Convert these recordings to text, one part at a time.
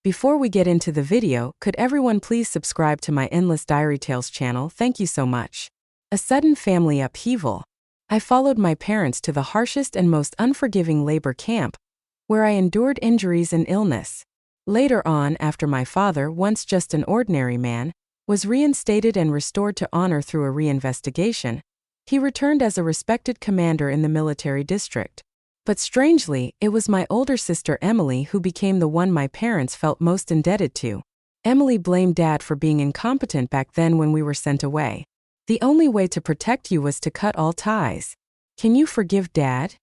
Before we get into the video, could everyone please subscribe to my Endless Diary Tales channel? Thank you so much. A sudden family upheaval. I followed my parents to the harshest and most unforgiving labor camp, where I endured injuries and illness. Later on, after my father, once just an ordinary man, was reinstated and restored to honor through a reinvestigation, he returned as a respected commander in the military district. But strangely, it was my older sister Emily who became the one my parents felt most indebted to. Emily blamed Dad for being incompetent back then when we were sent away. The only way to protect you was to cut all ties. Can you forgive Dad?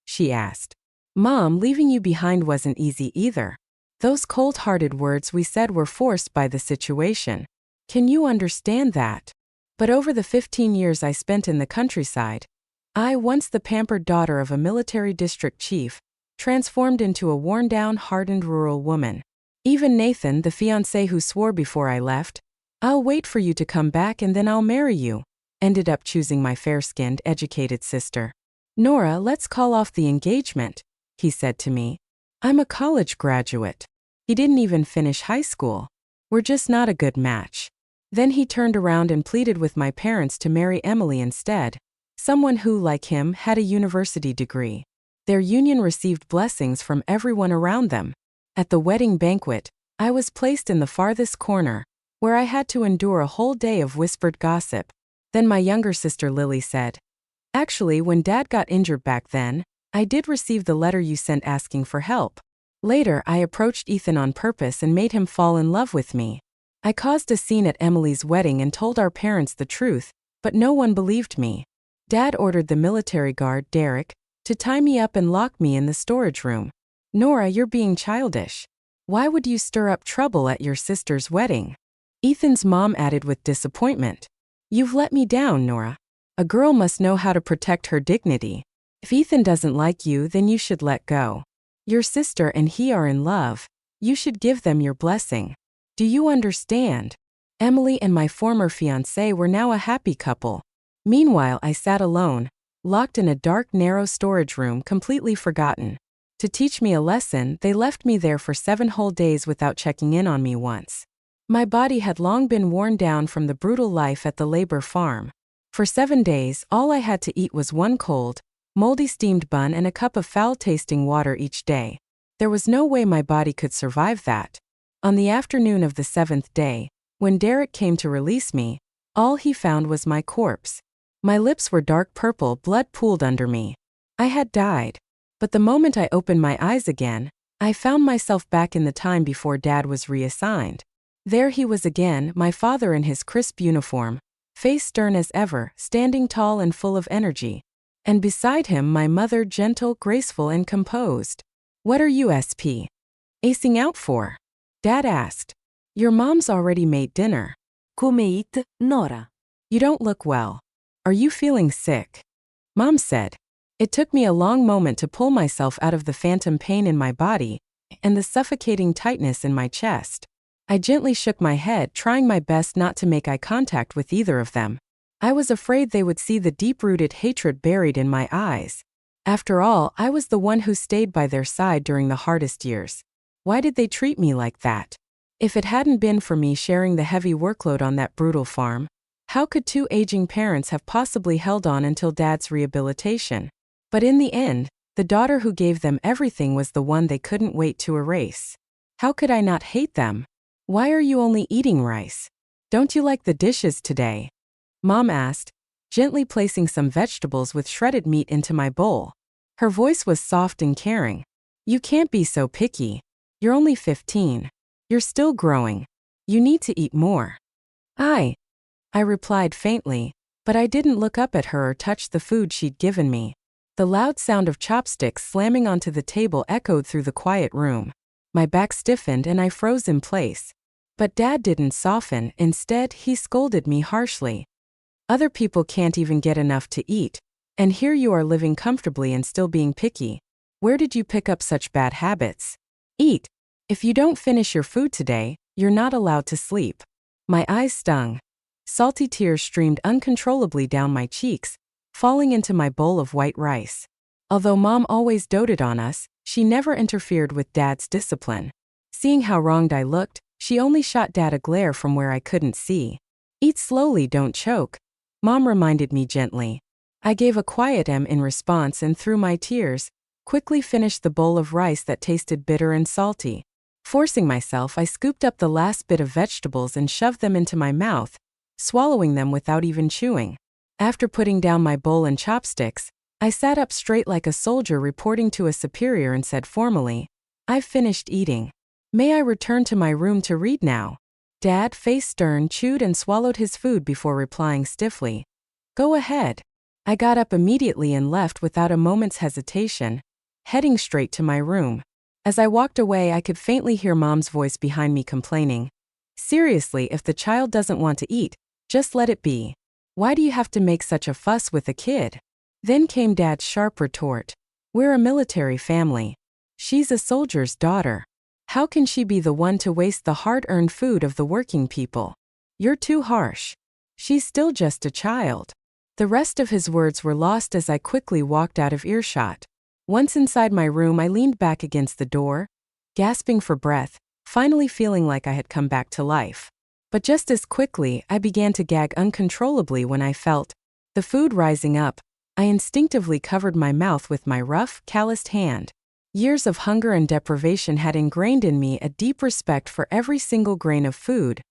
She asked. Mom, leaving you behind wasn't easy either. Those cold-hearted words we said were forced by the situation. Can you understand that? But over the 15 years I spent in the countryside, I, once the pampered daughter of a military district chief, transformed into a worn-down, hardened rural woman. Even Nathan, the fiancé who swore before I left, "I'll wait for you to come back and then I'll marry you," ended up choosing my fair-skinned, educated sister. Nora, let's call off the engagement, he said to me. I'm a college graduate. He didn't even finish high school. We're just not a good match. Then he turned around and pleaded with my parents to marry Emily instead. Someone who, like him, had a university degree. Their union received blessings from everyone around them. At the wedding banquet, I was placed in the farthest corner, where I had to endure a whole day of whispered gossip. Then my younger sister Lily said, "Actually, when Dad got injured back then, I did receive the letter you sent asking for help. Later, I approached Ethan on purpose and made him fall in love with me. I caused a scene at Emily's wedding and told our parents the truth, but no one believed me. Dad ordered the military guard, Derek, to tie me up and lock me in the storage room. Nora, you're being childish. Why would you stir up trouble at your sister's wedding?" Ethan's mom added with disappointment, "You've let me down, Nora. A girl must know how to protect her dignity. If Ethan doesn't like you, then you should let go. Your sister and he are in love. You should give them your blessing. Do you understand?" Emily and my former fiancé were now a happy couple. Meanwhile, I sat alone, locked in a dark, narrow storage room, completely forgotten. To teach me a lesson, they left me there for 7 whole days without checking in on me once. My body had long been worn down from the brutal life at the labor farm. For 7 days, all I had to eat was one cold, moldy steamed bun and a cup of foul-tasting water each day. There was no way my body could survive that. On the afternoon of the 7th day, when Derek came to release me, all he found was my corpse. My lips were dark purple, blood pooled under me. I had died. But the moment I opened my eyes again, I found myself back in the time before Dad was reassigned. There he was again, my father in his crisp uniform, face stern as ever, standing tall and full of energy. And beside him my mother, gentle, graceful and composed. "What are you acing out for?" Dad asked. "Your mom's already made dinner." Come eat, Nora. "You don't look well. Are you feeling sick?" Mom said. It took me a long moment to pull myself out of the phantom pain in my body and the suffocating tightness in my chest. I gently shook my head, trying my best not to make eye contact with either of them. I was afraid they would see the deep-rooted hatred buried in my eyes. After all, I was the one who stayed by their side during the hardest years. Why did they treat me like that? If it hadn't been for me sharing the heavy workload on that brutal farm, how could 2 aging parents have possibly held on until Dad's rehabilitation? But in the end, the daughter who gave them everything was the one they couldn't wait to erase. How could I not hate them? "Why are you only eating rice? Don't you like the dishes today?" Mom asked, gently placing some vegetables with shredded meat into my bowl. Her voice was soft and caring. "You can't be so picky. You're only 15. You're still growing. You need to eat more." I replied faintly, but I didn't look up at her or touch the food she'd given me. The loud sound of chopsticks slamming onto the table echoed through the quiet room. My back stiffened and I froze in place. But Dad didn't soften, instead he scolded me harshly. "Other people can't even get enough to eat, and here you are living comfortably and still being picky. Where did you pick up such bad habits? Eat. If you don't finish your food today, you're not allowed to sleep." My eyes stung. Salty tears streamed uncontrollably down my cheeks, falling into my bowl of white rice. Although Mom always doted on us, she never interfered with Dad's discipline. Seeing how wronged I looked, she only shot Dad a glare from where I couldn't see. Eat slowly, don't choke, Mom reminded me gently. I gave a quiet in response and through my tears, quickly finished the bowl of rice that tasted bitter and salty. Forcing myself, I scooped up the last bit of vegetables and shoved them into my mouth, swallowing them without even chewing. After putting down my bowl and chopsticks, I sat up straight like a soldier reporting to a superior and said formally, "I've finished eating. May I return to my room to read now?" Dad, face stern, chewed and swallowed his food before replying stiffly, "Go ahead." I got up immediately and left without a moment's hesitation, heading straight to my room. As I walked away, I could faintly hear Mom's voice behind me complaining, "Seriously, if the child doesn't want to eat, just let it be. Why do you have to make such a fuss with a kid?" Then came Dad's sharp retort, "We're a military family. She's a soldier's daughter. How can she be the one to waste the hard-earned food of the working people? You're too harsh. She's still just a child." The rest of his words were lost as I quickly walked out of earshot. Once inside my room, I leaned back against the door, gasping for breath, finally feeling like I had come back to life. But just as quickly, I began to gag uncontrollably when I felt the food rising up. I instinctively covered my mouth with my rough, calloused hand. Years of hunger and deprivation had ingrained in me a deep respect for every single grain of food.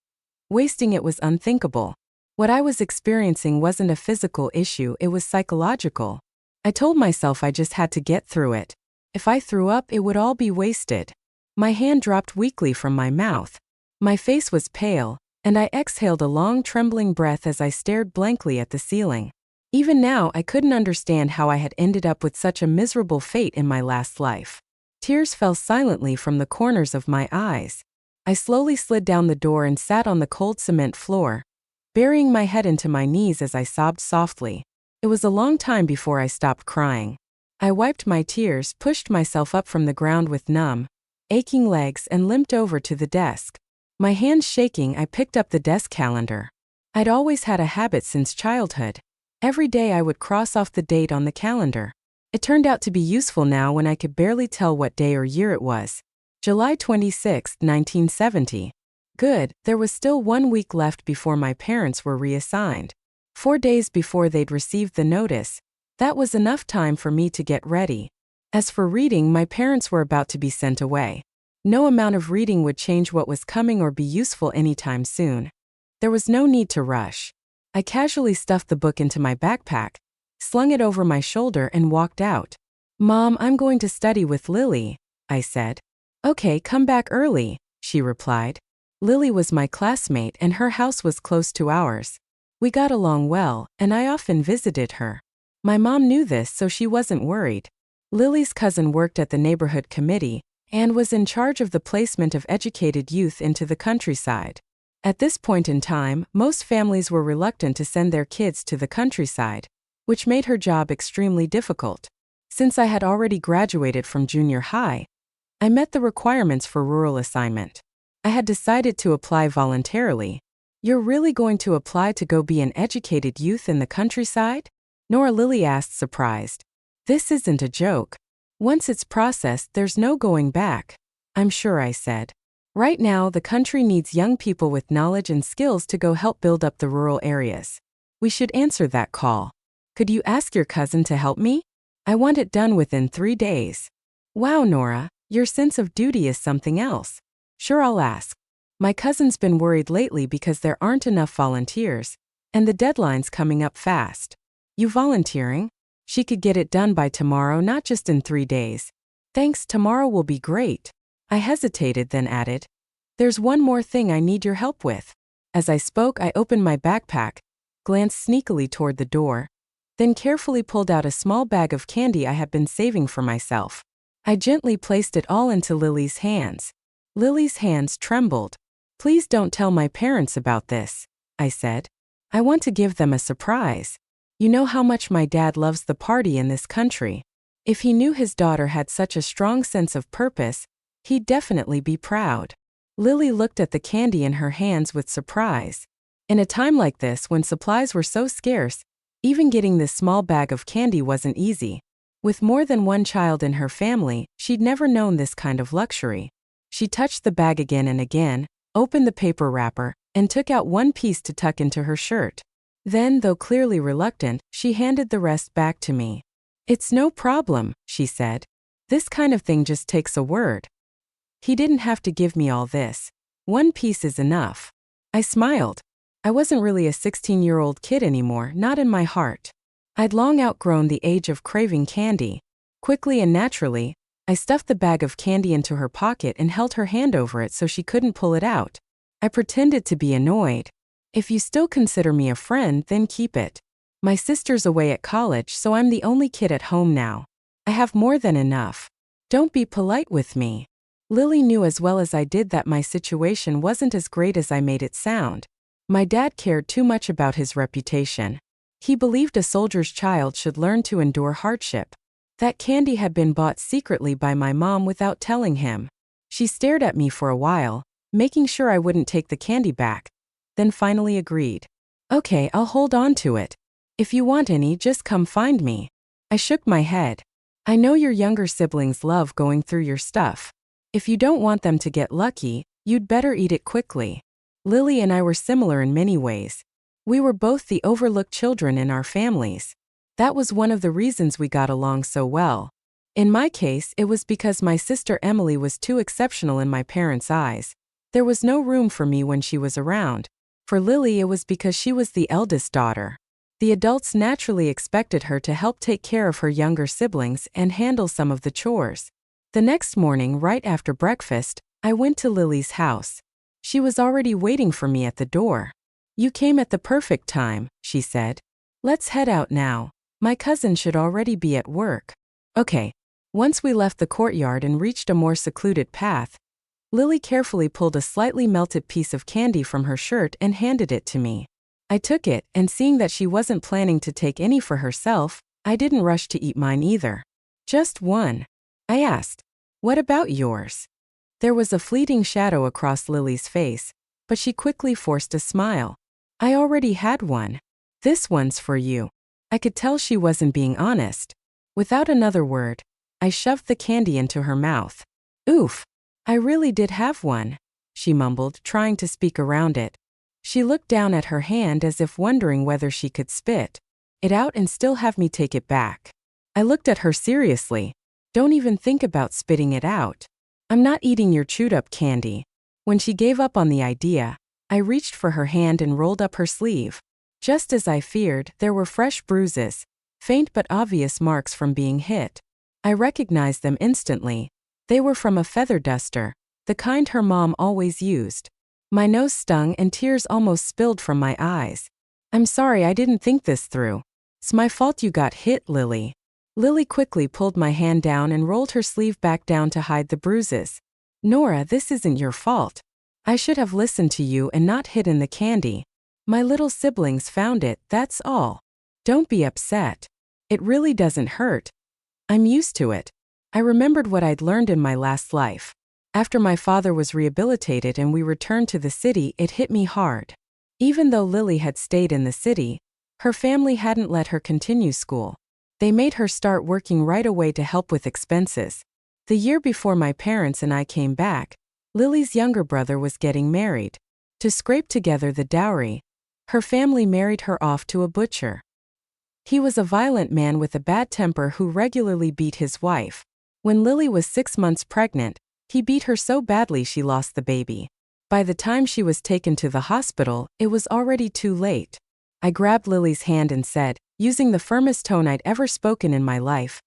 Wasting it was unthinkable. What I was experiencing wasn't a physical issue, it was psychological. I told myself I just had to get through it. If I threw up, it would all be wasted. My hand dropped weakly from my mouth. My face was pale, and I exhaled a long, trembling breath as I stared blankly at the ceiling. Even now, I couldn't understand how I had ended up with such a miserable fate in my last life. Tears fell silently from the corners of my eyes. I slowly slid down the door and sat on the cold cement floor, burying my head into my knees as I sobbed softly. It was a long time before I stopped crying. I wiped my tears, pushed myself up from the ground with numb, aching legs and limped over to the desk. My hands shaking, I picked up the desk calendar. I'd always had a habit since childhood. Every day I would cross off the date on the calendar. It turned out to be useful now when I could barely tell what day or year it was. July 26, 1970. Good, there was still 1 week left before my parents were reassigned. 4 days before they'd received the notice. That was enough time for me to get ready. As for reading, my parents were about to be sent away. No amount of reading would change what was coming or be useful anytime soon. There was no need to rush. I casually stuffed the book into my backpack, slung it over my shoulder and walked out. "Mom, I'm going to study with Lily," I said. "Okay, come back early," she replied. Lily was my classmate and her house was close to ours. We got along well, and I often visited her. My mom knew this, so she wasn't worried. Lily's cousin worked at the neighborhood committee and was in charge of the placement of educated youth into the countryside. At this point in time, most families were reluctant to send their kids to the countryside, which made her job extremely difficult. Since I had already graduated from junior high, I met the requirements for rural assignment. I had decided to apply voluntarily. "You're really going to apply to go be an educated youth in the countryside?" Nora Lily asked, surprised. "This isn't a joke. Once it's processed, there's no going back." "I'm sure," I said. "Right now, the country needs young people with knowledge and skills to go help build up the rural areas. We should answer that call. Could you ask your cousin to help me? I want it done within 3 days." "Wow, Nora, your sense of duty is something else." "Sure, I'll ask. My cousin's been worried lately because there aren't enough volunteers, and the deadline's coming up fast." "You volunteering?" "She could get it done by tomorrow, not just in 3 days." "Thanks, tomorrow will be great." I hesitated, then added, "There's one more thing I need your help with." As I spoke, I opened my backpack, glanced sneakily toward the door, then carefully pulled out a small bag of candy I had been saving for myself. I gently placed it all into Lily's hands. Lily's hands trembled. "Please don't tell my parents about this," I said. "I want to give them a surprise. You know how much my dad loves the party in this country. If he knew his daughter had such a strong sense of purpose, he'd definitely be proud." Lily looked at the candy in her hands with surprise. In a time like this, when supplies were so scarce, even getting this small bag of candy wasn't easy. With more than one child in her family, she'd never known this kind of luxury. She touched the bag again and again, opened the paper wrapper, and took out one piece to tuck into her shirt. Then, though clearly reluctant, she handed the rest back to me. "It's no problem," she said. "This kind of thing just takes a word." He didn't have to give me all this. One piece is enough. I smiled. I wasn't really a 16-year-old kid anymore, not in my heart. I'd long outgrown the age of craving candy. Quickly and naturally, I stuffed the bag of candy into her pocket and held her hand over it so she couldn't pull it out. I pretended to be annoyed. "If you still consider me a friend, then keep it. My sister's away at college, so I'm the only kid at home now. I have more than enough. Don't be polite with me." Lily knew as well as I did that my situation wasn't as great as I made it sound. My dad cared too much about his reputation. He believed a soldier's child should learn to endure hardship. That candy had been bought secretly by my mom without telling him. She stared at me for a while, making sure I wouldn't take the candy back, then finally agreed. "Okay, I'll hold on to it. If you want any, just come find me." I shook my head. "I know your younger siblings love going through your stuff. If you don't want them to get lucky, you'd better eat it quickly." Lily and I were similar in many ways. We were both the overlooked children in our families. That was one of the reasons we got along so well. In my case, it was because my sister Emily was too exceptional in my parents' eyes. There was no room for me when she was around. For Lily, it was because she was the eldest daughter. The adults naturally expected her to help take care of her younger siblings and handle some of the chores. The next morning, right after breakfast, I went to Lily's house. She was already waiting for me at the door. "You came at the perfect time," she said. "Let's head out now. My cousin should already be at work." Okay. Once we left the courtyard and reached a more secluded path, Lily carefully pulled a slightly melted piece of candy from her shirt and handed it to me. I took it, and seeing that she wasn't planning to take any for herself, I didn't rush to eat mine either. "Just one?" I asked. "What about yours?" There was a fleeting shadow across Lily's face, but she quickly forced a smile. "I already had one. This one's for you." I could tell she wasn't being honest. Without another word, I shoved the candy into her mouth. "Oof, I really did have one," she mumbled, trying to speak around it. She looked down at her hand as if wondering whether she could spit it out and still have me take it back. I looked at her seriously. "Don't even think about spitting it out. I'm not eating your chewed-up candy." When she gave up on the idea, I reached for her hand and rolled up her sleeve. Just as I feared, there were fresh bruises, faint but obvious marks from being hit. I recognized them instantly. They were from a feather duster, the kind her mom always used. My nose stung and tears almost spilled from my eyes. "I'm sorry, I didn't think this through. It's my fault you got hit, Lily." Lily quickly pulled my hand down and rolled her sleeve back down to hide the bruises. "Nora, this isn't your fault. I should have listened to you and not hidden the candy. My little siblings found it, that's all. Don't be upset. It really doesn't hurt. I'm used to it." I remembered what I'd learned in my last life. After my father was rehabilitated and we returned to the city, it hit me hard. Even though Lily had stayed in the city, her family hadn't let her continue school. They made her start working right away to help with expenses. The year before my parents and I came back, Lily's younger brother was getting married. To scrape together the dowry, her family married her off to a butcher. He was a violent man with a bad temper who regularly beat his wife. When Lily was 6 months pregnant, he beat her so badly she lost the baby. By the time she was taken to the hospital, it was already too late. I grabbed Lily's hand and said, using the firmest tone I'd ever spoken in my life,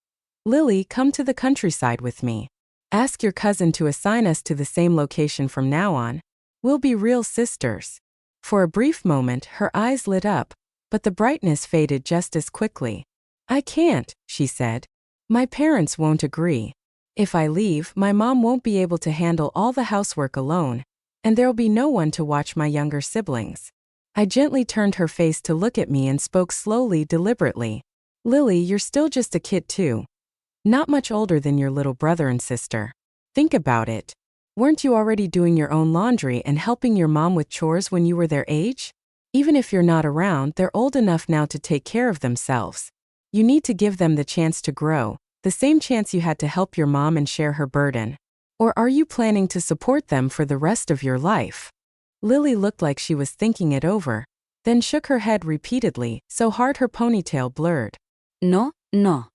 "Lily, come to the countryside with me. Ask your cousin to assign us to the same location from now on. We'll be real sisters." For a brief moment, her eyes lit up, but the brightness faded just as quickly. "I can't," she said. "My parents won't agree. If I leave, my mom won't be able to handle all the housework alone, and there'll be no one to watch my younger siblings." I gently turned her face to look at me and spoke slowly, deliberately. "Lily, you're still just a kid too. Not much older than your little brother and sister. Think about it. Weren't you already doing your own laundry and helping your mom with chores when you were their age? Even if you're not around, they're old enough now to take care of themselves. You need to give them the chance to grow, the same chance you had to help your mom and share her burden." Or are you planning to support them for the rest of your life? Lily looked like she was thinking it over, then shook her head repeatedly, so hard her ponytail blurred. No, no.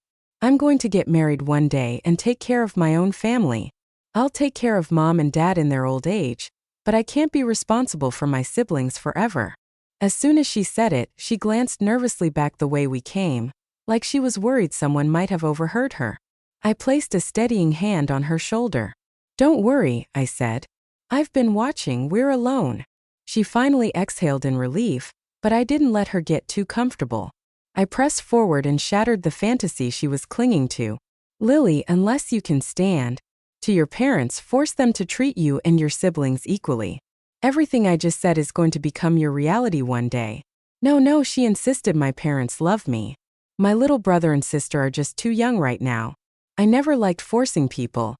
I'm going to get married one day and take care of my own family. I'll take care of mom and dad in their old age, but I can't be responsible for my siblings forever. As soon as she said it, she glanced nervously back the way we came, like she was worried someone might have overheard her. I placed a steadying hand on her shoulder. Don't worry, I said. I've been watching, we're alone. She finally exhaled in relief, but I didn't let her get too comfortable. I pressed forward and shattered the fantasy she was clinging to. Lily, unless you can stand to your parents, force them to treat you and your siblings equally. Everything I just said is going to become your reality one day. No, she insisted my parents love me. My little brother and sister are just too young right now. I never liked forcing people.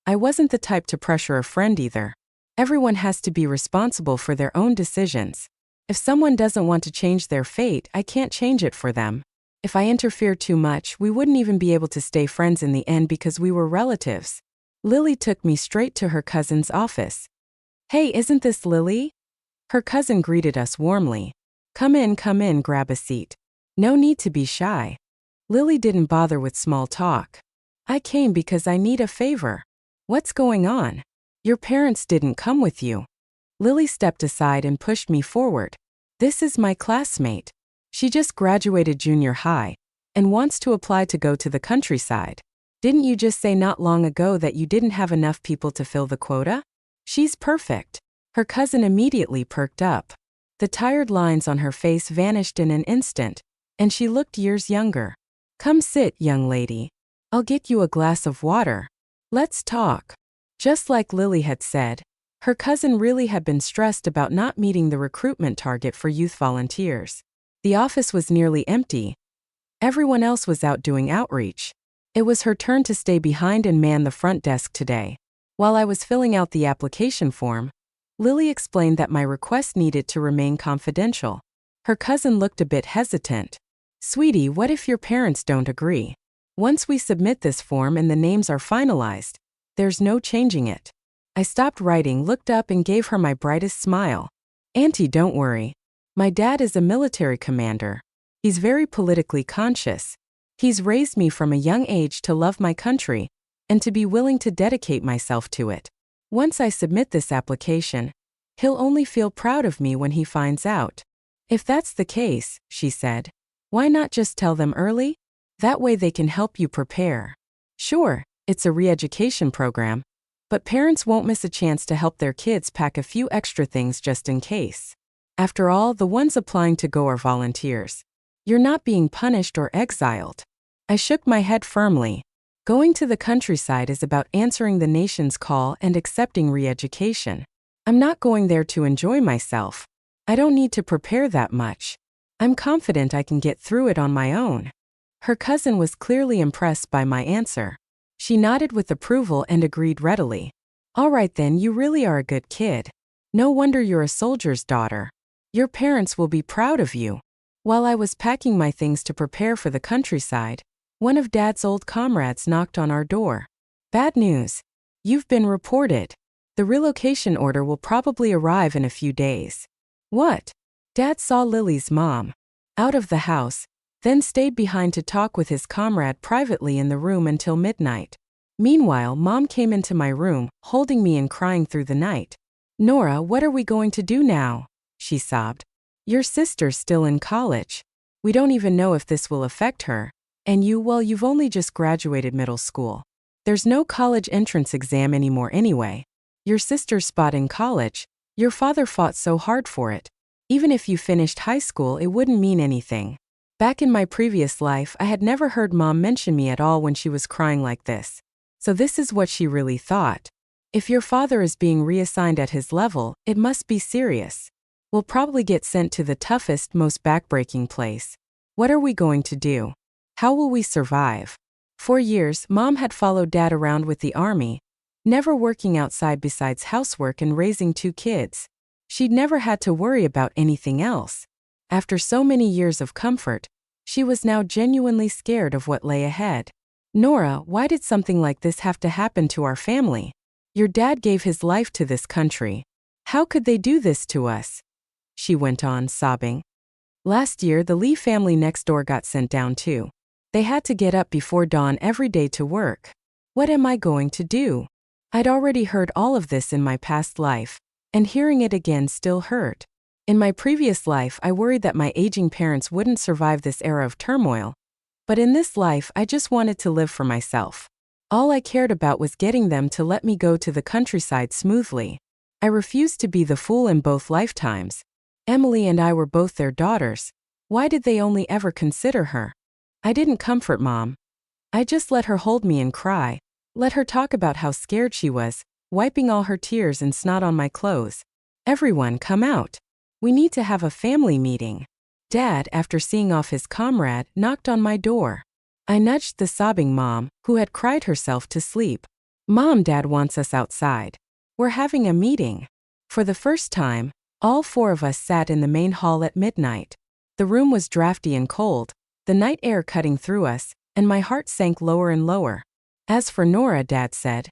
I wasn't the type to pressure a friend either. Everyone has to be responsible for their own decisions. If someone doesn't want to change their fate, I can't change it for them. If I interfered too much, we wouldn't even be able to stay friends in the end because we were relatives. Lily took me straight to her cousin's office. Hey, isn't this Lily? Her cousin greeted us warmly. Come in, grab a seat. No need to be shy. Lily didn't bother with small talk. I came because I need a favor. What's going on? Your parents didn't come with you. Lily stepped aside and pushed me forward. This is my classmate. She just graduated junior high and wants to apply to go to the countryside. Didn't you just say not long ago that you didn't have enough people to fill the quota? She's perfect. Her cousin immediately perked up. The tired lines on her face vanished in an instant, and she looked years younger. Come sit, young lady. I'll get you a glass of water. Let's talk. Just like Lily had said, her cousin really had been stressed about not meeting the recruitment target for youth volunteers. The office was nearly empty. Everyone else was out doing outreach. It was her turn to stay behind and man the front desk today. While I was filling out the application form, Lily explained that my request needed to remain confidential. Her cousin looked a bit hesitant. Sweetie, what if your parents don't agree? Once we submit this form and the names are finalized, there's no changing it. I stopped writing, looked up and gave her my brightest smile. Auntie, don't worry. My dad is a military commander. He's very politically conscious. He's raised me from a young age to love my country and to be willing to dedicate myself to it. Once I submit this application, he'll only feel proud of me when he finds out. If that's the case, she said, why not just tell them early? That way they can help you prepare. Sure, it's a re-education program, but parents won't miss a chance to help their kids pack a few extra things just in case. After all, the ones applying to go are volunteers. You're not being punished or exiled. I shook my head firmly. Going to the countryside is about answering the nation's call and accepting re-education. I'm not going there to enjoy myself. I don't need to prepare that much. I'm confident I can get through it on my own. Her cousin was clearly impressed by my answer. She nodded with approval and agreed readily. All right then, you really are a good kid. No wonder you're a soldier's daughter. Your parents will be proud of you. While I was packing my things to prepare for the countryside, one of Dad's old comrades knocked on our door. Bad news. You've been reported. The relocation order will probably arrive in a few days. What? Dad saw Lily's mom out of the house, then stayed behind to talk with his comrade privately in the room until midnight. Meanwhile, Mom came into my room, holding me and crying through the night. Nora, what are we going to do now? She sobbed. Your sister's still in college. We don't even know if this will affect her. And you've only just graduated middle school. There's no college entrance exam anymore anyway. Your sister's spot in college, your father fought so hard for it. Even if you finished high school, it wouldn't mean anything. Back in my previous life, I had never heard Mom mention me at all when she was crying like this. So this is what she really thought. If your father is being reassigned at his level, it must be serious. We'll probably get sent to the toughest, most backbreaking place. What are we going to do? How will we survive? For years, Mom had followed Dad around with the army, never working outside besides housework and raising 2 kids. She'd never had to worry about anything else. After so many years of comfort, she was now genuinely scared of what lay ahead. Nora, why did something like this have to happen to our family? Your dad gave his life to this country. How could they do this to us? She went on, sobbing. Last year, the Lee family next door got sent down too. They had to get up before dawn every day to work. What am I going to do? I'd already heard all of this in my past life, and hearing it again still hurt. In my previous life, I worried that my aging parents wouldn't survive this era of turmoil. But in this life, I just wanted to live for myself. All I cared about was getting them to let me go to the countryside smoothly. I refused to be the fool in both lifetimes. Emily and I were both their daughters. Why did they only ever consider her? I didn't comfort Mom. I just let her hold me and cry. Let her talk about how scared she was, wiping all her tears and snot on my clothes. Everyone, come out. We need to have a family meeting. Dad, after seeing off his comrade, knocked on my door. I nudged the sobbing Mom, who had cried herself to sleep. Mom, Dad wants us outside. We're having a meeting. For the first time, all four of us sat in the main hall at midnight. The room was drafty and cold, the night air cutting through us, and my heart sank lower and lower. As for Nora, Dad said,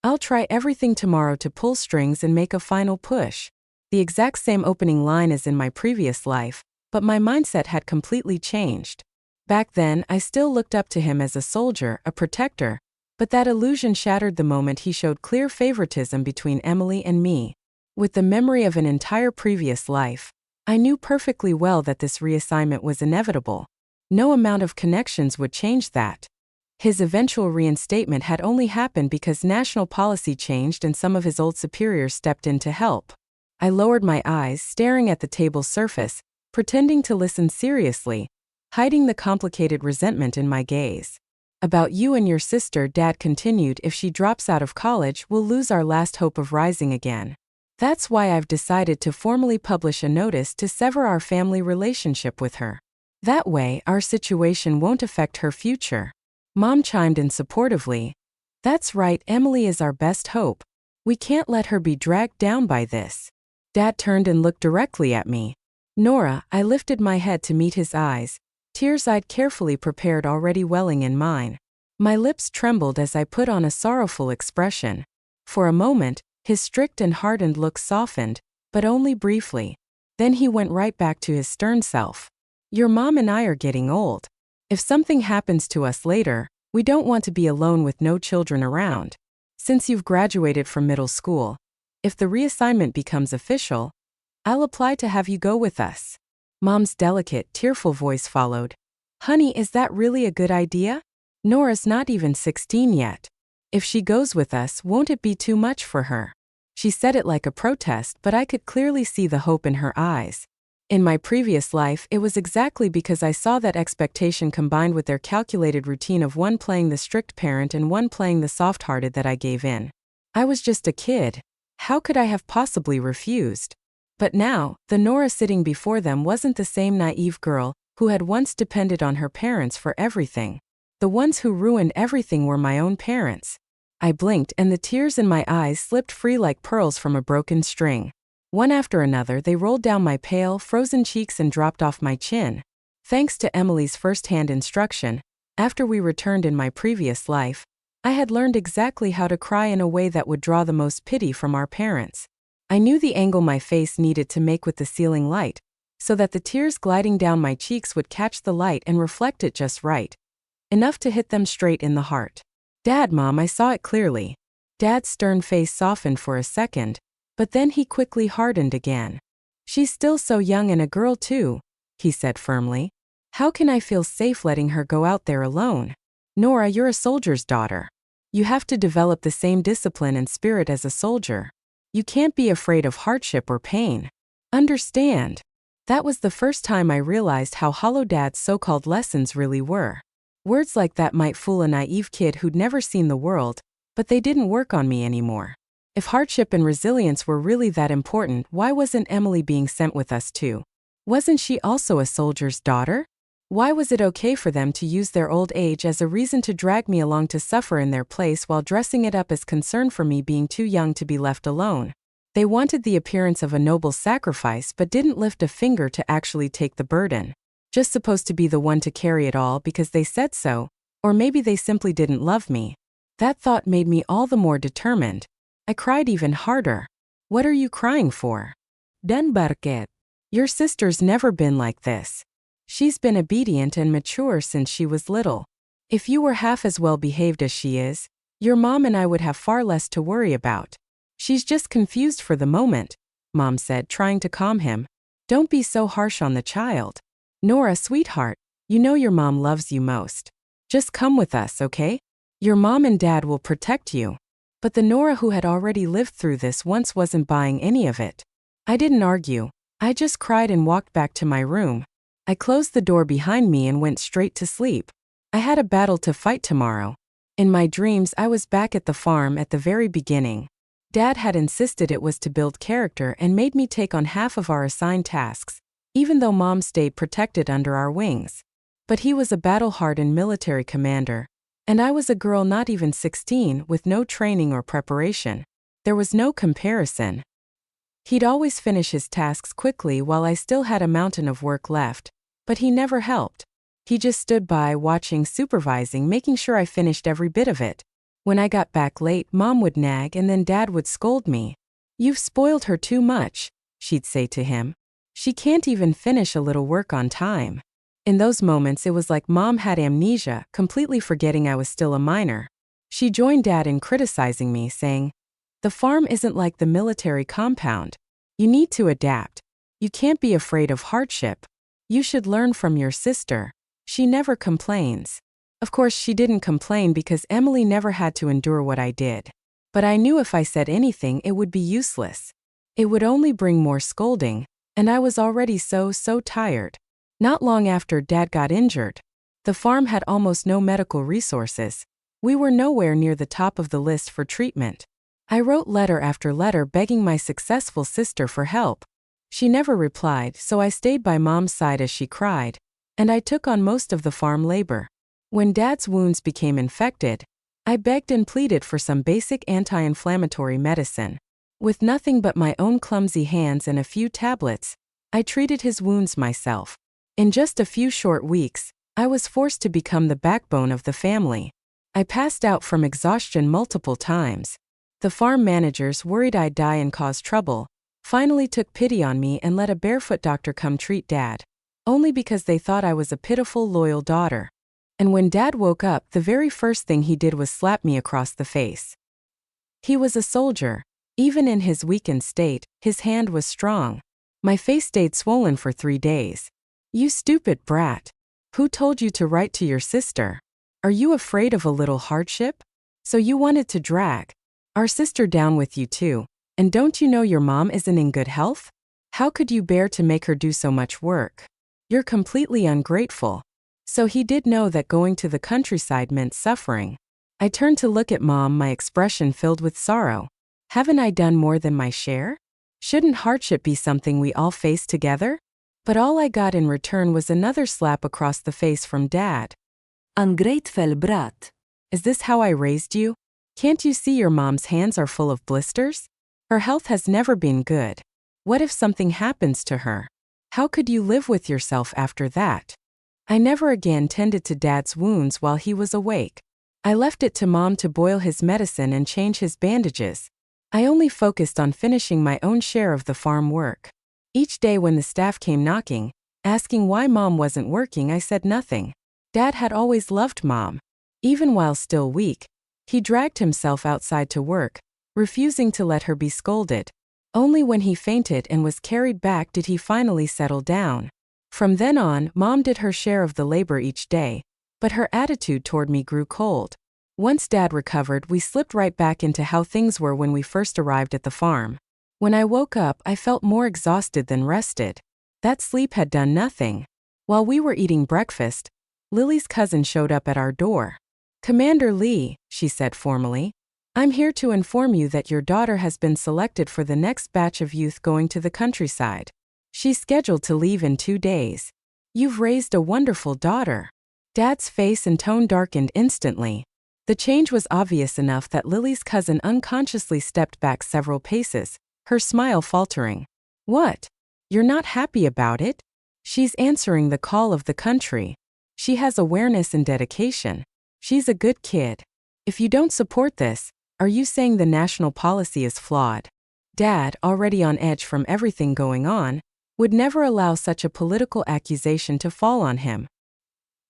I'll try everything tomorrow to pull strings and make a final push. The exact same opening line as in my previous life, but my mindset had completely changed. Back then, I still looked up to him as a soldier, a protector, but that illusion shattered the moment he showed clear favoritism between Emily and me. With the memory of an entire previous life, I knew perfectly well that this reassignment was inevitable. No amount of connections would change that. His eventual reinstatement had only happened because national policy changed and some of his old superiors stepped in to help. I lowered my eyes, staring at the table's surface, pretending to listen seriously, hiding the complicated resentment in my gaze. About you and your sister, Dad continued, if she drops out of college, we'll lose our last hope of rising again. That's why I've decided to formally publish a notice to sever our family relationship with her. That way, our situation won't affect her future. Mom chimed in supportively. That's right, Emily is our best hope. We can't let her be dragged down by this. Dad turned and looked directly at me. Nora, I lifted my head to meet his eyes, tears I'd carefully prepared already welling in mine. My lips trembled as I put on a sorrowful expression. For a moment, his strict and hardened look softened, but only briefly. Then he went right back to his stern self. Your mom and I are getting old. If something happens to us later, we don't want to be alone with no children around. Since you've graduated from middle school, if the reassignment becomes official, I'll apply to have you go with us. Mom's delicate, tearful voice followed. Honey, is that really a good idea? Nora's not even 16 yet. If she goes with us, won't it be too much for her? She said it like a protest, but I could clearly see the hope in her eyes. In my previous life, it was exactly because I saw that expectation combined with their calculated routine of one playing the strict parent and one playing the soft-hearted that I gave in. I was just a kid. How could I have possibly refused? But now, the Nora sitting before them wasn't the same naive girl who had once depended on her parents for everything. The ones who ruined everything were my own parents. I blinked and the tears in my eyes slipped free like pearls from a broken string. One after another, they rolled down my pale, frozen cheeks and dropped off my chin. Thanks to Emily's first-hand instruction, after we returned in my previous life, I had learned exactly how to cry in a way that would draw the most pity from our parents. I knew the angle my face needed to make with the ceiling light, so that the tears gliding down my cheeks would catch the light and reflect it just right. Enough to hit them straight in the heart. Dad, Mom, I saw it clearly. Dad's stern face softened for a second, but then he quickly hardened again. She's still so young and a girl too, he said firmly. How can I feel safe letting her go out there alone? Nora, you're a soldier's daughter. You have to develop the same discipline and spirit as a soldier. You can't be afraid of hardship or pain. Understand. That was the first time I realized how hollow Dad's so-called lessons really were. Words like that might fool a naive kid who'd never seen the world, but they didn't work on me anymore. If hardship and resilience were really that important, why wasn't Emily being sent with us too? Wasn't she also a soldier's daughter? Why was it okay for them to use their old age as a reason to drag me along to suffer in their place while dressing it up as concern for me being too young to be left alone? They wanted the appearance of a noble sacrifice but didn't lift a finger to actually take the burden. Just supposed to be the one to carry it all because they said so, or maybe they simply didn't love me. That thought made me all the more determined. I cried even harder. What are you crying for? Dan barket. Your sister's never been like this. She's been obedient and mature since she was little. If you were half as well behaved as she is, your mom and I would have far less to worry about. She's just confused for the moment, Mom said, trying to calm him. Don't be so harsh on the child. Nora, sweetheart, you know your mom loves you most. Just come with us, okay? Your mom and dad will protect you. But the Nora who had already lived through this once wasn't buying any of it. I didn't argue. I just cried and walked back to my room. I closed the door behind me and went straight to sleep. I had a battle to fight tomorrow. In my dreams, I was back at the farm at the very beginning. Dad had insisted it was to build character and made me take on half of our assigned tasks, even though Mom stayed protected under our wings. But he was a battle-hardened military commander, and I was a girl not even 16 with no training or preparation. There was no comparison. He'd always finish his tasks quickly while I still had a mountain of work left, but he never helped. He just stood by watching, supervising, making sure I finished every bit of it. When I got back late, Mom would nag and then Dad would scold me. You've spoiled her too much, she'd say to him. She can't even finish a little work on time. In those moments, it was like Mom had amnesia, completely forgetting I was still a minor. She joined Dad in criticizing me, saying, "The farm isn't like the military compound. You need to adapt. You can't be afraid of hardship. You should learn from your sister. She never complains." Of course, she didn't complain because Emily never had to endure what I did. But I knew if I said anything, it would be useless. It would only bring more scolding, and I was already so tired. Not long after Dad got injured. The farm had almost no medical resources. We were nowhere near the top of the list for treatment. I wrote letter after letter begging my successful sister for help. She never replied, so I stayed by Mom's side as she cried, and I took on most of the farm labor. When Dad's wounds became infected, I begged and pleaded for some basic anti-inflammatory medicine. With nothing but my own clumsy hands and a few tablets, I treated his wounds myself. In just a few short weeks, I was forced to become the backbone of the family. I passed out from exhaustion multiple times. The farm managers, worried I'd die and cause trouble, finally took pity on me and let a barefoot doctor come treat Dad, only because they thought I was a pitiful, loyal daughter. And when Dad woke up, the very first thing he did was slap me across the face. He was a soldier. Even in his weakened state, his hand was strong. My face stayed swollen for 3 days. "You stupid brat. Who told you to write to your sister? Are you afraid of a little hardship? So you wanted to drag our sister down with you too, and don't you know your mom isn't in good health? How could you bear to make her do so much work? You're completely ungrateful." So he did know that going to the countryside meant suffering. I turned to look at Mom, my expression filled with sorrow. Haven't I done more than my share? Shouldn't hardship be something we all face together? But all I got in return was another slap across the face from Dad. Ungrateful brat. Is this how I raised you? Can't you see your mom's hands are full of blisters? Her health has never been good. What if something happens to her? How could you live with yourself after that? I never again tended to Dad's wounds while he was awake. I left it to Mom to boil his medicine and change his bandages. I only focused on finishing my own share of the farm work. Each day when the staff came knocking, asking why Mom wasn't working, I said nothing. Dad had always loved Mom. Even while still weak, he dragged himself outside to work, refusing to let her be scolded. Only when he fainted and was carried back did he finally settle down. From then on, Mom did her share of the labor each day, but her attitude toward me grew cold. Once Dad recovered, we slipped right back into how things were when we first arrived at the farm. When I woke up, I felt more exhausted than rested. That sleep had done nothing. While we were eating breakfast, Lily's cousin showed up at our door. "Commander Lee," she said formally, "I'm here to inform you that your daughter has been selected for the next batch of youth going to the countryside. She's scheduled to leave in 2 days. You've raised a wonderful daughter." Dad's face and tone darkened instantly. The change was obvious enough that Lily's cousin unconsciously stepped back several paces, her smile faltering. "What? You're not happy about it? She's answering the call of the country. She has awareness and dedication. She's a good kid. If you don't support this, Are you saying the national policy is flawed? Dad, already on edge from everything going on, would never allow such a political accusation to fall on him.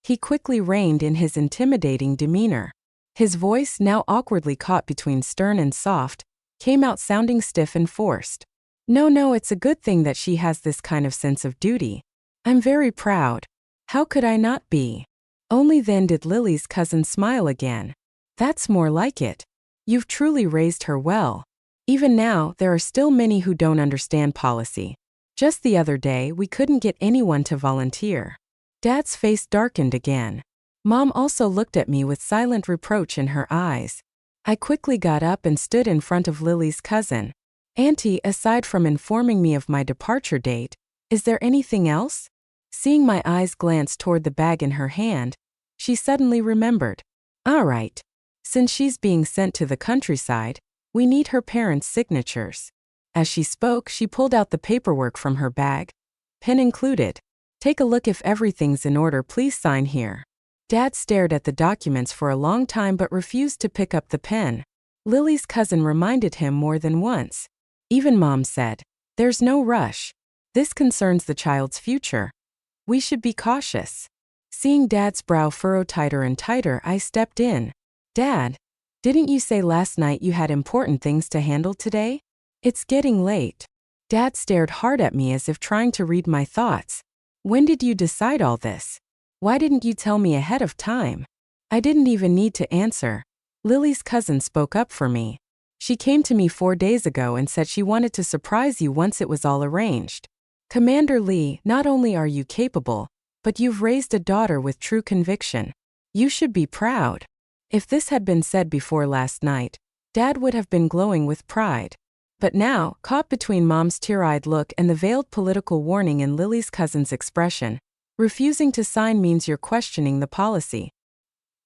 He quickly reined in his intimidating demeanor. His voice, now awkwardly caught between stern and soft, came out sounding stiff and forced. No, it's a good thing that she has this kind of sense of duty. I'm very proud. How could I not be? Only then did Lily's cousin smile again. That's more like it. You've truly raised her well. Even now, there are still many who don't understand policy. Just the other day, we couldn't get anyone to volunteer. Dad's face darkened again. Mom also looked at me with silent reproach in her eyes. I quickly got up and stood in front of Lily's cousin. Auntie, aside from informing me of my departure date, is there anything else? Seeing my eyes glance toward the bag in her hand, she suddenly remembered. All right. Since she's being sent to the countryside, we need her parents' signatures. As she spoke, she pulled out the paperwork from her bag, pen included. Take a look if everything's in order, please sign here. Dad stared at the documents for a long time but refused to pick up the pen. Lily's cousin reminded him more than once. Even Mom said, there's no rush. This concerns the child's future. We should be cautious. Seeing Dad's brow furrow tighter and tighter, I stepped in. Dad, didn't you say last night you had important things to handle today? It's getting late. Dad stared hard at me as if trying to read my thoughts. When did you decide all this? Why didn't you tell me ahead of time? I didn't even need to answer. Lily's cousin spoke up for me. She came to me 4 days ago and said she wanted to surprise you once it was all arranged. Commander Lee, not only are you capable, but you've raised a daughter with true conviction. You should be proud. If this had been said before last night, Dad would have been glowing with pride. But now, caught between Mom's tear-eyed look and the veiled political warning in Lily's cousin's expression, refusing to sign means you're questioning the policy.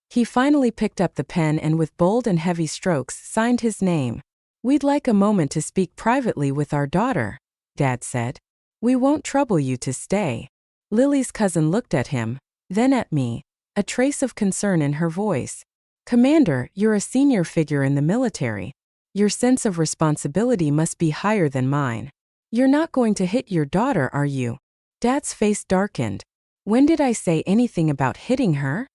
He finally picked up the pen and with bold and heavy strokes signed his name. We'd like a moment to speak privately with our daughter, Dad said. We won't trouble you to stay. Lily's cousin looked at him, then at me, a trace of concern in her voice. Commander, you're a senior figure in the military. Your sense of responsibility must be higher than mine. You're not going to hit your daughter, are you? Dad's face darkened. When did I say anything about hitting her?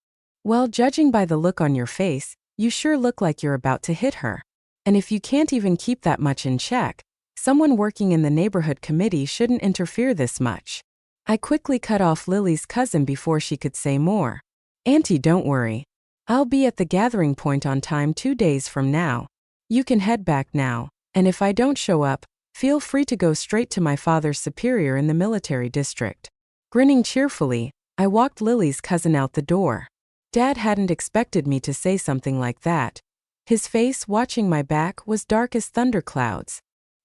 Well, judging by the look on your face, you sure look like you're about to hit her. And if you can't even keep that much in check, someone working in the neighborhood committee shouldn't interfere this much. I quickly cut off Lily's cousin before she could say more. Auntie, don't worry. I'll be at the gathering point on time 2 days from now. You can head back now, and if I don't show up, feel free to go straight to my father's superior in the military district. Grinning cheerfully, I walked Lily's cousin out the door. Dad hadn't expected me to say something like that. His face, watching my back, was dark as thunderclouds.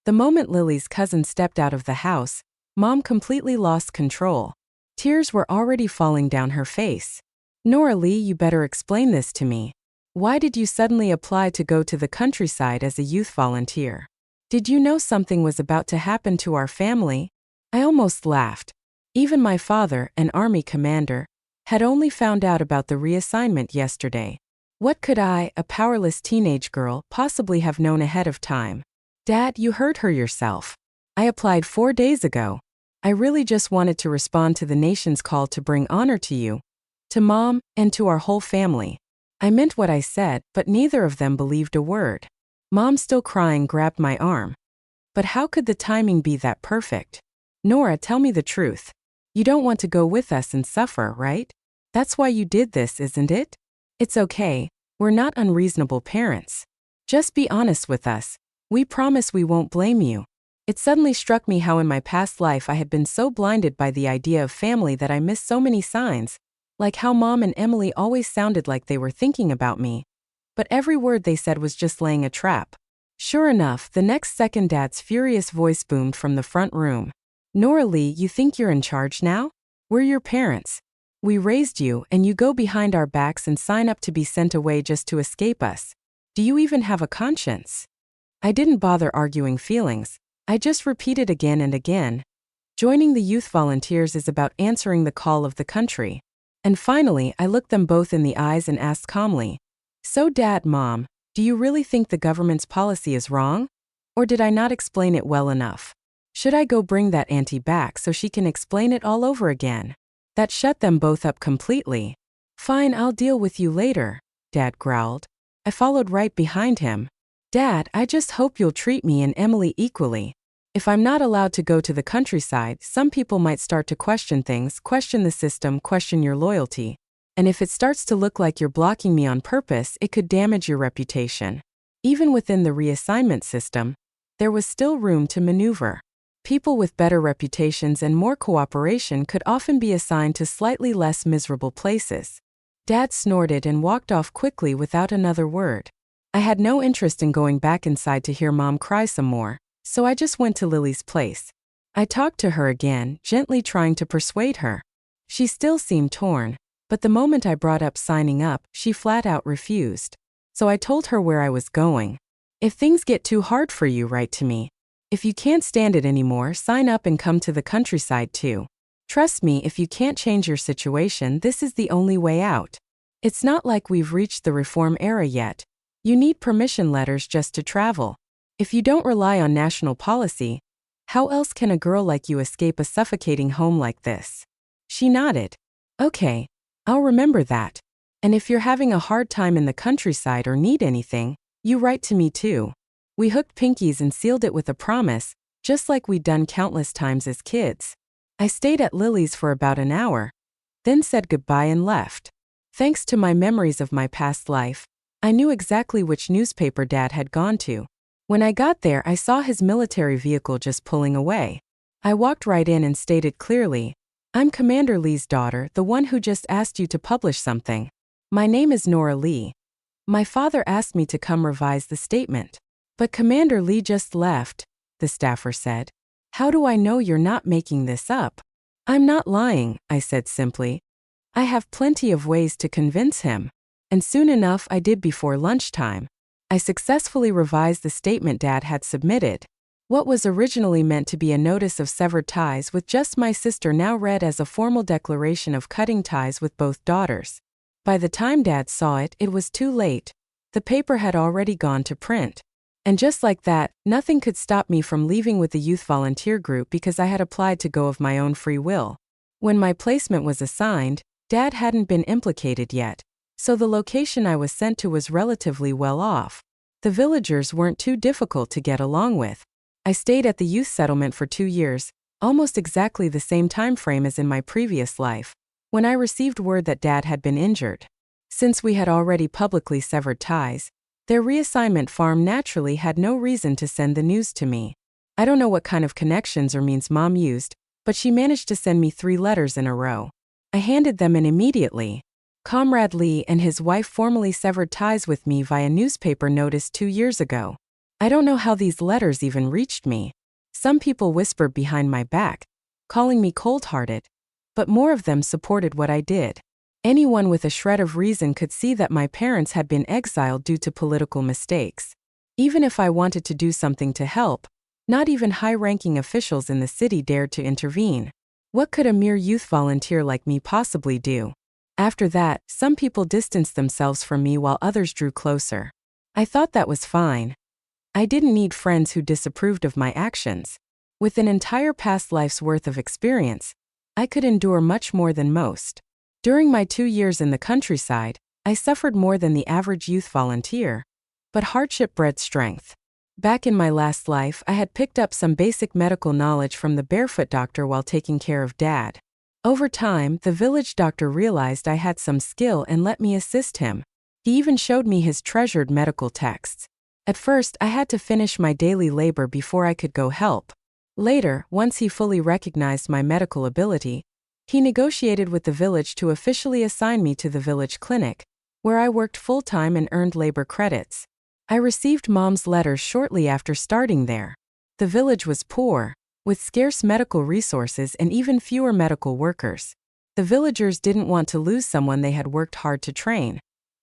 The moment Lily's cousin stepped out of the house, Mom completely lost control. Tears were already falling down her face. Nora Lee, you better explain this to me. Why did you suddenly apply to go to the countryside as a youth volunteer? Did you know something was about to happen to our family? I almost laughed. Even my father, an army commander, had only found out about the reassignment yesterday. What could I, a powerless teenage girl, possibly have known ahead of time? Dad, you heard her yourself. I applied 4 days ago. I really just wanted to respond to the nation's call to bring honor to you, to Mom, and to our whole family. I meant what I said, but neither of them believed a word. Mom, still crying, grabbed my arm. But how could the timing be that perfect? Nora, tell me the truth. You don't want to go with us and suffer, right? That's why you did this, isn't it? It's okay. We're not unreasonable parents. Just be honest with us. We promise we won't blame you. It suddenly struck me how in my past life I had been so blinded by the idea of family that I missed so many signs, like how Mom and Emily always sounded like they were thinking about me. But every word they said was just laying a trap. Sure enough, the next second Dad's furious voice boomed from the front room. Nora Lee, you think you're in charge now? We're your parents. We raised you, and you go behind our backs and sign up to be sent away just to escape us. Do you even have a conscience? I didn't bother arguing feelings. I just repeated again and again. Joining the youth volunteers is about answering the call of the country. And finally, I looked them both in the eyes and asked calmly, So Dad, Mom, do Do you really think the government's policy is wrong? Or did I not explain it well enough? Should I go bring that auntie back so she can explain it all over again? That shut them both up completely. Fine, I'll deal with you later, Dad growled. I followed right behind him. Dad, I just hope you'll treat me and Emily equally. If I'm not allowed to go to the countryside, some people might start to question things, question the system, question your loyalty. And if it starts to look like you're blocking me on purpose, it could damage your reputation. Even within the reassignment system, there was still room to maneuver. People with better reputations and more cooperation could often be assigned to slightly less miserable places. Dad snorted and walked off quickly without another word. I had no interest in going back inside to hear Mom cry some more, so I just went to Lily's place. I talked to her again, gently trying to persuade her. She still seemed torn, but the moment I brought up signing up, she flat out refused. So I told her where I was going. If things get too hard for you, write to me. If you can't stand it anymore, sign up and come to the countryside too. Trust me, if you can't change your situation, this is the only way out. It's not like we've reached the reform era yet. You need permission letters just to travel. If you don't rely on national policy, how else can a girl like you escape a suffocating home like this? She nodded. Okay, I'll remember that. And if you're having a hard time in the countryside or need anything, you write to me too. We hooked pinkies and sealed it with a promise, just like we'd done countless times as kids. I stayed at Lily's for about an hour, then said goodbye and left. Thanks to my memories of my past life, I knew exactly which newspaper Dad had gone to. When I got there, I saw his military vehicle just pulling away. I walked right in and stated clearly, I'm Commander Lee's daughter, the one who just asked you to publish something. My name is Nora Lee. My father asked me to come revise the statement. But Commander Lee just left, the staffer said. How do I know you're not making this up? I'm not lying, I said simply. I have plenty of ways to convince him. And soon enough I did before lunchtime. I successfully revised the statement Dad had submitted. What was originally meant to be a notice of severed ties with just my sister now read as a formal declaration of cutting ties with both daughters. By the time Dad saw it, it was too late. The paper had already gone to print. And just like that, nothing could stop me from leaving with the youth volunteer group because I had applied to go of my own free will. When my placement was assigned, Dad hadn't been implicated yet, so the location I was sent to was relatively well off. The villagers weren't too difficult to get along with. I stayed at the youth settlement for 2 years, almost exactly the same time frame as in my previous life, when I received word that Dad had been injured. Since we had already publicly severed ties, their reassignment farm naturally had no reason to send the news to me. I don't know what kind of connections or means Mom used, but she managed to send me 3 letters in a row. I handed them in immediately. Comrade Lee and his wife formally severed ties with me via newspaper notice 2 years ago. I don't know how these letters even reached me. Some people whispered behind my back, calling me cold-hearted, but more of them supported what I did. Anyone with a shred of reason could see that my parents had been exiled due to political mistakes. Even if I wanted to do something to help, not even high-ranking officials in the city dared to intervene. What could a mere youth volunteer like me possibly do? After that, some people distanced themselves from me while others drew closer. I thought that was fine. I didn't need friends who disapproved of my actions. With an entire past life's worth of experience, I could endure much more than most. During my 2 years in the countryside, I suffered more than the average youth volunteer. But hardship bred strength. Back in my last life, I had picked up some basic medical knowledge from the barefoot doctor while taking care of Dad. Over time, the village doctor realized I had some skill and let me assist him. He even showed me his treasured medical texts. At first, I had to finish my daily labor before I could go help. Later, once he fully recognized my medical ability, he negotiated with the village to officially assign me to the village clinic, where I worked full-time and earned labor credits. I received Mom's letters shortly after starting there. The village was poor, with scarce medical resources and even fewer medical workers. The villagers didn't want to lose someone they had worked hard to train.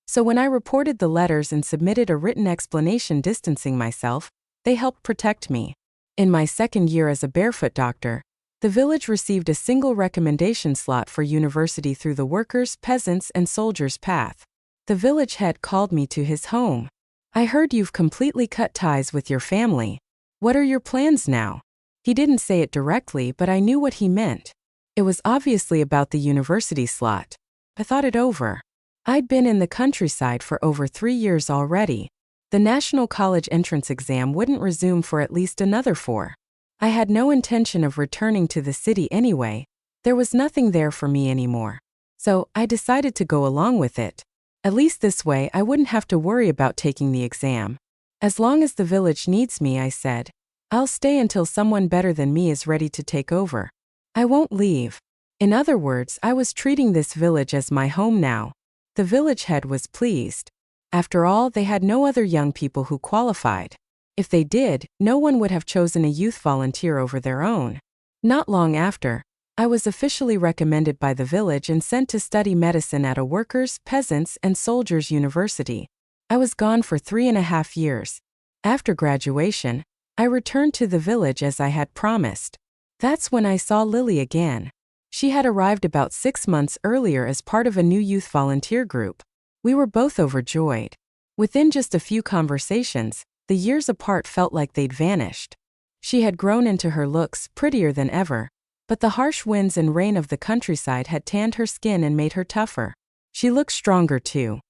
So when I reported the letters and submitted a written explanation distancing myself, they helped protect me. In my 2nd year as a barefoot doctor, the village received a single recommendation slot for university through the workers, peasants, and soldiers path. The village head called me to his home. I heard you've completely cut ties with your family. What are your plans now? He didn't say it directly, but I knew what he meant. It was obviously about the university slot. I thought it over. I'd been in the countryside for over 3 years already. The national college entrance exam wouldn't resume for at least another 4. I had no intention of returning to the city anyway. There was nothing there for me anymore. So, I decided to go along with it. At least this way I wouldn't have to worry about taking the exam. As long as the village needs me, I said. I'll stay until someone better than me is ready to take over. I won't leave. In other words, I was treating this village as my home now. The village head was pleased. After all, they had no other young people who qualified. If they did, no one would have chosen a youth volunteer over their own. Not long after, I was officially recommended by the village and sent to study medicine at a workers', peasants', and soldiers' university. I was gone for 3.5 years. After graduation, I returned to the village as I had promised. That's when I saw Lily again. She had arrived about 6 months earlier as part of a new youth volunteer group. We were both overjoyed. Within just a few conversations, the years apart felt like they'd vanished. She had grown into her looks, prettier than ever, but the harsh winds and rain of the countryside had tanned her skin and made her tougher. She looked stronger too.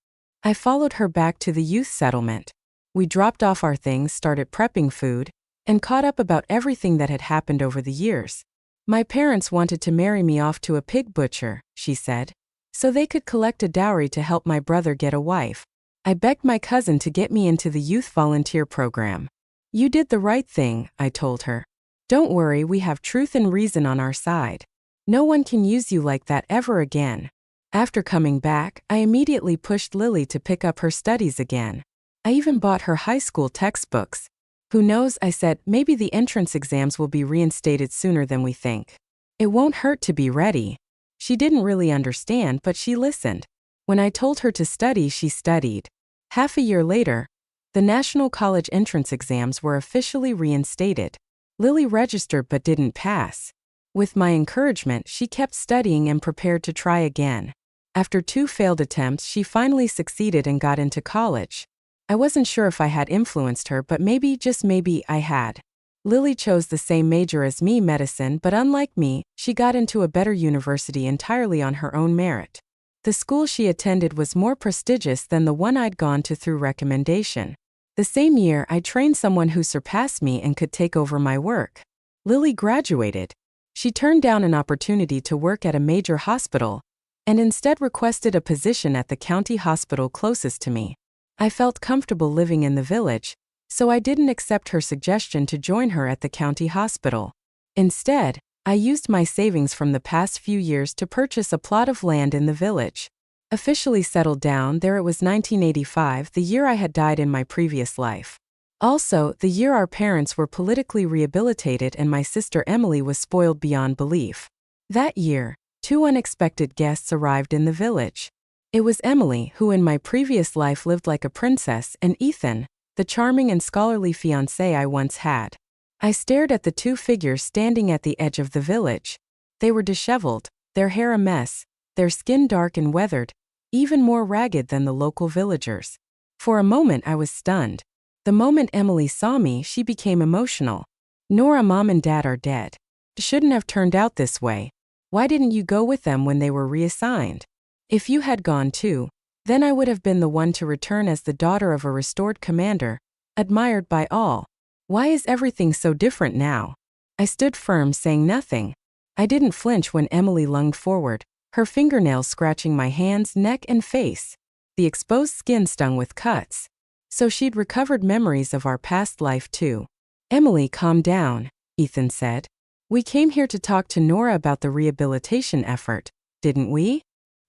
I followed her back to the youth settlement. We dropped off our things, started prepping food, and caught up about everything that had happened over the years. My parents wanted to marry me off to a pig butcher, she said, so they could collect a dowry to help my brother get a wife. I begged my cousin to get me into the youth volunteer program. You did the right thing, I told her. Don't worry, we have truth and reason on our side. No one can use you like that ever again. After coming back, I immediately pushed Lily to pick up her studies again. I even bought her high school textbooks. Who knows, I said, maybe the entrance exams will be reinstated sooner than we think. It won't hurt to be ready. She didn't really understand, but she listened. When I told her to study, she studied. Half a year later, the national college entrance exams were officially reinstated. Lily registered but didn't pass. With my encouragement, she kept studying and prepared to try again. After 2 failed attempts, she finally succeeded and got into college. I wasn't sure if I had influenced her, but maybe, just maybe, I had. Lily chose the same major as me, medicine, but unlike me, she got into a better university entirely on her own merit. The school she attended was more prestigious than the one I'd gone to through recommendation. The same year, I trained someone who surpassed me and could take over my work. Lily graduated. She turned down an opportunity to work at a major hospital, and instead requested a position at the county hospital closest to me. I felt comfortable living in the village, so I didn't accept her suggestion to join her at the county hospital. Instead, I used my savings from the past few years to purchase a plot of land in the village. Officially settled down there, it was 1985, the year I had died in my previous life. Also, the year our parents were politically rehabilitated and my sister Emily was spoiled beyond belief. That year, 2 unexpected guests arrived in the village. It was Emily, who in my previous life lived like a princess, and Ethan, the charming and scholarly fiancé I once had. I stared at the 2 figures standing at the edge of the village. They were disheveled, their hair a mess, their skin dark and weathered, even more ragged than the local villagers. For a moment I was stunned. The moment Emily saw me, she became emotional. Nora, Mom and Dad are dead. It shouldn't have turned out this way. Why didn't you go with them when they were reassigned? If you had gone too, then I would have been the one to return as the daughter of a restored commander, admired by all. Why is everything so different now? I stood firm, saying nothing. I didn't flinch when Emily lunged forward, her fingernails scratching my hands, neck, and face. The exposed skin stung with cuts. So she'd recovered memories of our past life too. Emily, calm down, Ethan said. We came here to talk to Nora about the rehabilitation effort, didn't we?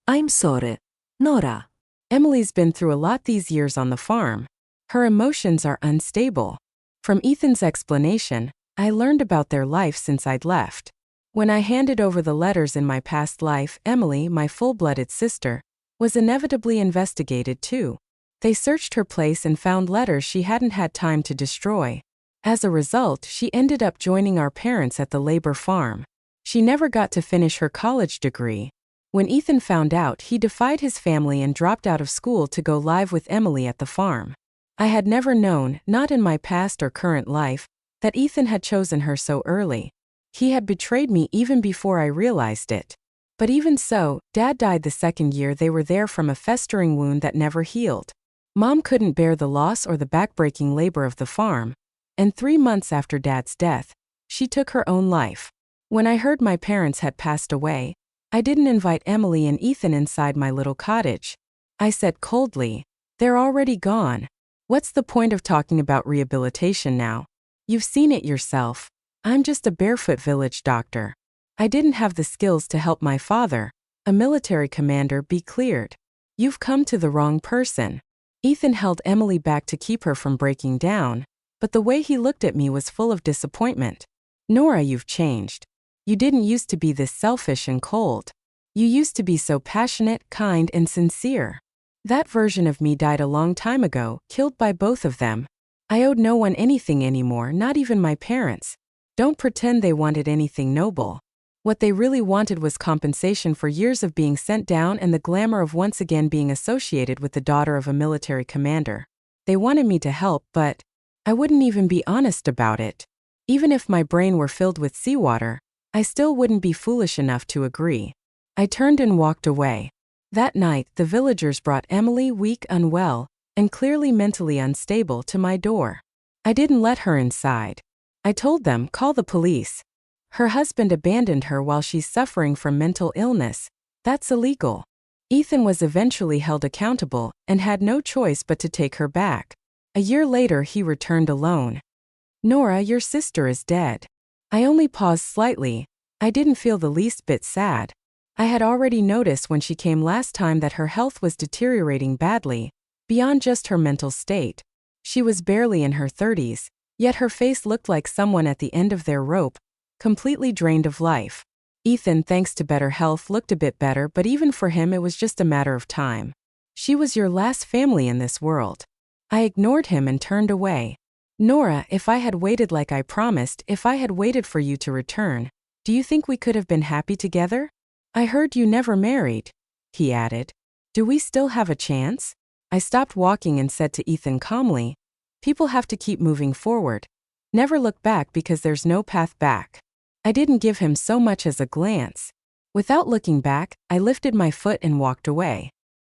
I'm sorry, Nora. Emily's been through a lot these years on the farm. Her emotions are unstable. From Ethan's explanation, I learned about their life since I'd left. When I handed over the letters in my past life, Emily, my full-blooded sister, was inevitably investigated too. They searched her place and found letters she hadn't had time to destroy. As a result, she ended up joining our parents at the labor farm. She never got to finish her college degree. When Ethan found out, he defied his family and dropped out of school to go live with Emily at the farm. I had never known, not in my past or current life, that Ethan had chosen her so early. He had betrayed me even before I realized it. But even so, Dad died the second year they were there from a festering wound that never healed. Mom couldn't bear the loss or the backbreaking labor of the farm, and 3 months after Dad's death, she took her own life. When I heard my parents had passed away, I didn't invite Emily and Ethan inside my little cottage. I said coldly, "They're already gone. What's the point of talking about rehabilitation now? You've seen it yourself. I'm just a barefoot village doctor. I didn't have the skills to help my father, a military commander, be cleared. You've come to the wrong person." Ethan held Emily back to keep her from breaking down, but the way he looked at me was full of disappointment. "Nora, you've changed. You didn't used to be this selfish and cold. You used to be so passionate, kind, and sincere. That version of me died a long time ago, killed by both of them. I owed no one anything anymore, not even my parents. Don't pretend they wanted anything noble. What they really wanted was compensation for years of being sent down and the glamour of once again being associated with the daughter of a military commander. They wanted me to help, but I wouldn't even be honest about it. Even if my brain were filled with seawater, I still wouldn't be foolish enough to agree." I turned and walked away. That night, the villagers brought Emily, weak, unwell, and clearly mentally unstable, to my door. I didn't let her inside. I told them, "Call the police. Her husband abandoned her while she's suffering from mental illness. That's illegal." Ethan was eventually held accountable and had no choice but to take her back. A year later, he returned alone. "Nora, your sister is dead." I only paused slightly. I didn't feel the least bit sad. I had already noticed when she came last time that her health was deteriorating badly, beyond just her mental state. She was barely in her 30s, yet her face looked like someone at the end of their rope, completely drained of life. Ethan, thanks to better health, looked a bit better, but even for him it was just a matter of time. She was your last family in this world. I ignored him and turned away. "Nora, if I had waited like I promised, if I had waited for you to return, do you think we could have been happy together? I heard you never married," he added. "Do we still have a chance?" I stopped walking and said to Ethan calmly, "People have to keep moving forward. Never look back because there's no path back." I didn't give him so much as a glance. Without looking back, I lifted my foot and walked away.